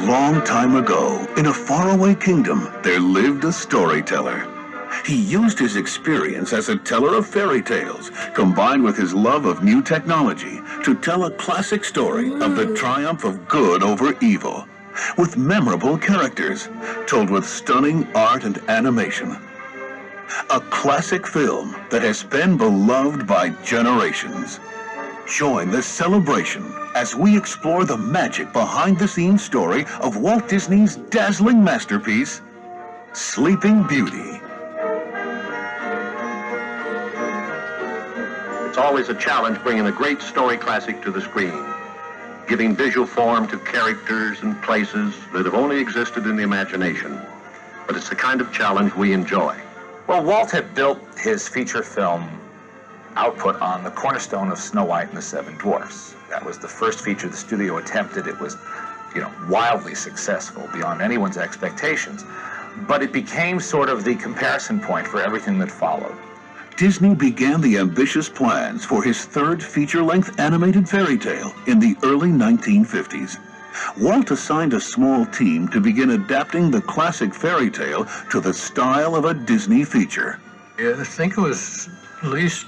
long time ago, in a faraway kingdom, there lived a storyteller. He used his experience as a teller of fairy tales, combined with his love of new technology, to tell a classic story of the triumph of good over evil, with memorable characters, told with stunning art and animation. A classic film that has been beloved by generations. Join the celebration as we explore the magic behind-the-scenes story of Walt Disney's dazzling masterpiece, Sleeping Beauty. It's always a challenge bringing a great story classic to the screen, giving visual form to characters and places that have only existed in the imagination. But it's the kind of challenge we enjoy. Well, Walt had built his feature film output on the cornerstone of Snow White and the Seven Dwarfs. That was the first feature the studio attempted. It was, wildly successful beyond anyone's expectations. But it became sort of the comparison point for everything that followed. Disney began the ambitious plans for his third feature-length animated fairy tale in the early 1950s. Walt assigned a small team to begin adapting the classic fairy tale to the style of a Disney feature. Yeah, I think it was at least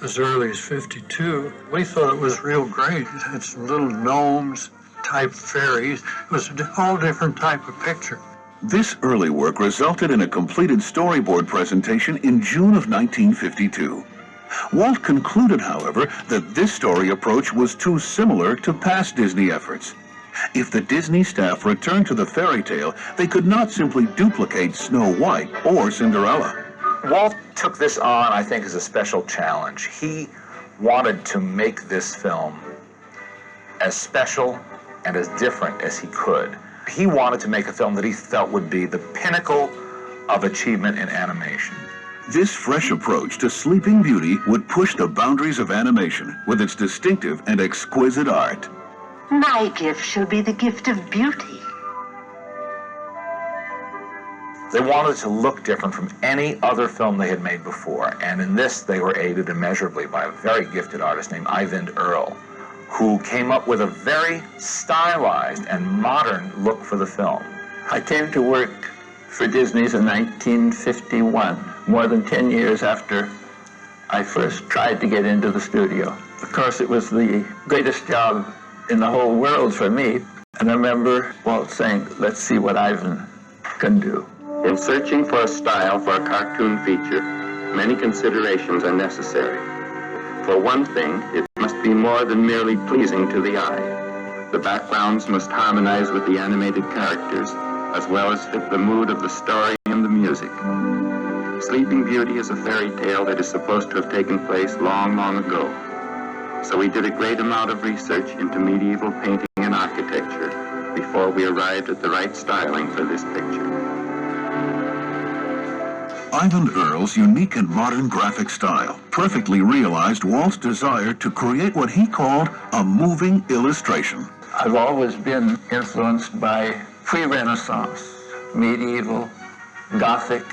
as early as 52. We thought it was real great. It's little gnomes type fairies. It was a whole different type of picture. This early work resulted in a completed storyboard presentation in June of 1952. Walt concluded, however, that this story approach was too similar to past Disney efforts. If the Disney staff returned to the fairy tale, they could not simply duplicate Snow White or Cinderella. Walt took this on, I think, as a special challenge. He wanted to make this film as special and as different as he could. He wanted to make a film that he felt would be the pinnacle of achievement in animation. This fresh approach to Sleeping Beauty would push the boundaries of animation with its distinctive and exquisite art. My gift shall be the gift of beauty. They wanted to look different from any other film they had made before, and in this they were aided immeasurably by a very gifted artist named Eyvind Earle, who came up with a very stylized and modern look for the film. I came to work for Disney's in 1951, more than 10 years after I first tried to get into the studio. Of course, it was the greatest job in the whole world for me. And I remember Walt saying, let's see what Eyvind can do. In searching for a style for a cartoon feature, many considerations are necessary. For one thing, it must be more than merely pleasing to the eye. The backgrounds must harmonize with the animated characters, as well as fit the mood of the story and the music. Sleeping Beauty is a fairy tale that is supposed to have taken place long, long ago. So we did a great amount of research into medieval painting and architecture before we arrived at the right styling for this picture. Eyvind Earle's unique and modern graphic style perfectly realized Walt's desire to create what he called a moving illustration. I've always been influenced by pre-Renaissance, medieval, Gothic,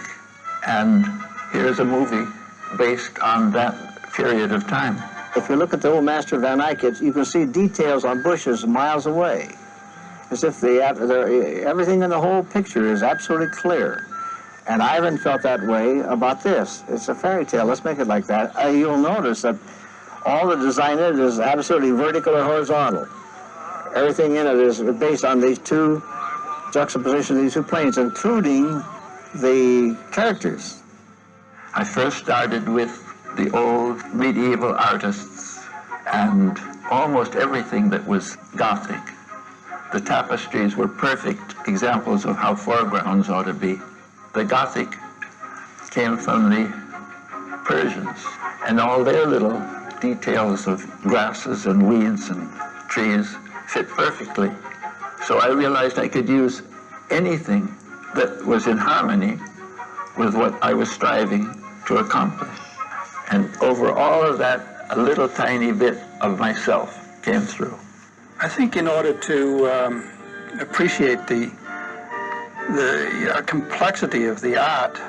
and here's a movie based on that period of time. If you look at the old Master Van Eyck, you can see details on bushes miles away, as if everything in the whole picture is absolutely clear. And Eyvind felt that way about this. It's a fairy tale. Let's make it like that. You'll notice that all the design in it is absolutely vertical or horizontal. Everything in it is based on these two juxtapositions, these two planes, including the characters. I first started with the old medieval artists and almost everything that was Gothic. The tapestries were perfect examples of how foregrounds ought to be. The Gothic came from the Persians, and all their little details of grasses and weeds and trees fit perfectly. So I realized I could use anything that was in harmony with what I was striving to accomplish. And over all of that, a little tiny bit of myself came through. I think in order to appreciate the complexity of the art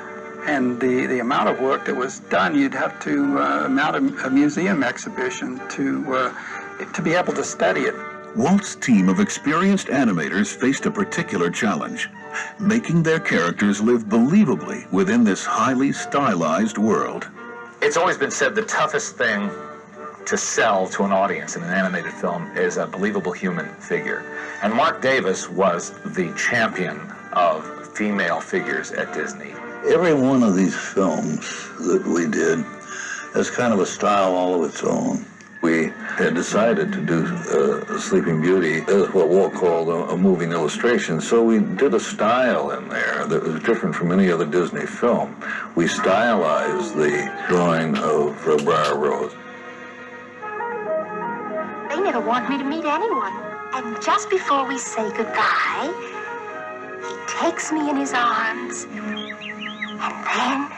and the amount of work that was done, you'd have to mount a museum exhibition to be able to study it. Walt's team of experienced animators faced a particular challenge, making their characters live believably within this highly stylized world. It's always been said the toughest thing to sell to an audience in an animated film is a believable human figure. And Mark Davis was the champion of female figures at Disney. Every one of these films that we did has kind of a style all of its own. We had decided to do Sleeping Beauty as what Walt called a moving illustration, so we did a style in there that was different from any other Disney film. We stylized the drawing of Briar Rose. They never want me to meet anyone. And just before we say goodbye, he takes me in his arms. And then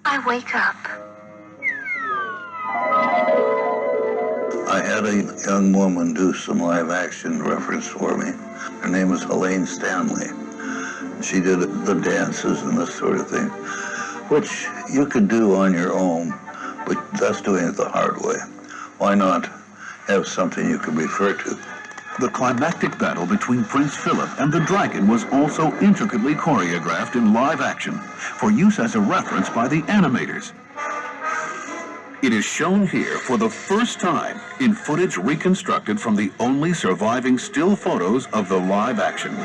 I wake up. I had a young woman do some live action reference for me. Her name was Elaine Stanley. She did the dances and this sort of thing, which you could do on your own, but that's doing it the hard way. Why not have something you could refer to? The climactic battle between Prince Philip and the dragon was also intricately choreographed in live action for use as a reference by the animators. It is shown here for the first time in footage reconstructed from the only surviving still photos of the live action.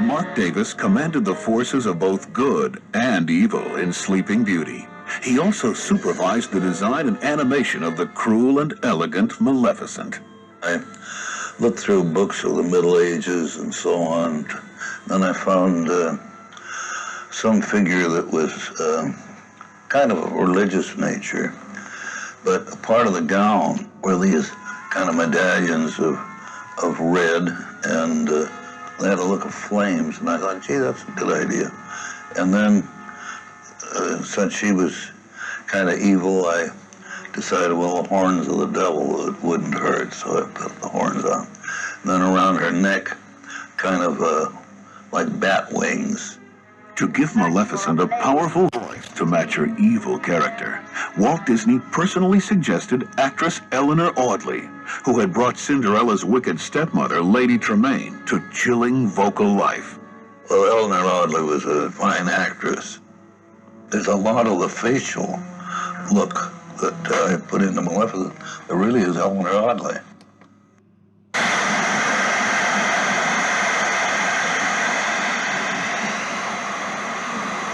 Mark Davis commanded the forces of both good and evil in Sleeping Beauty. He also supervised the design and animation of the cruel and elegant Maleficent. I looked through books of the Middle Ages and so on. Then I found some figure that was kind of a religious nature, but a part of the gown were these kind of medallions of red, and they had a look of flames, and I thought, gee, that's a good idea. And then, since she was kind of evil, I decided, well, the horns of the devil, it wouldn't hurt, so I put the horns on. And then around her neck, kind of like bat wings. To give Maleficent a powerful voice to match her evil character, Walt Disney personally suggested actress Eleanor Audley, who had brought Cinderella's wicked stepmother, Lady Tremaine, to chilling vocal life. Well, Eleanor Audley was a fine actress. There's a lot of the facial look that I put into Maleficent that really is Eleanor Audley.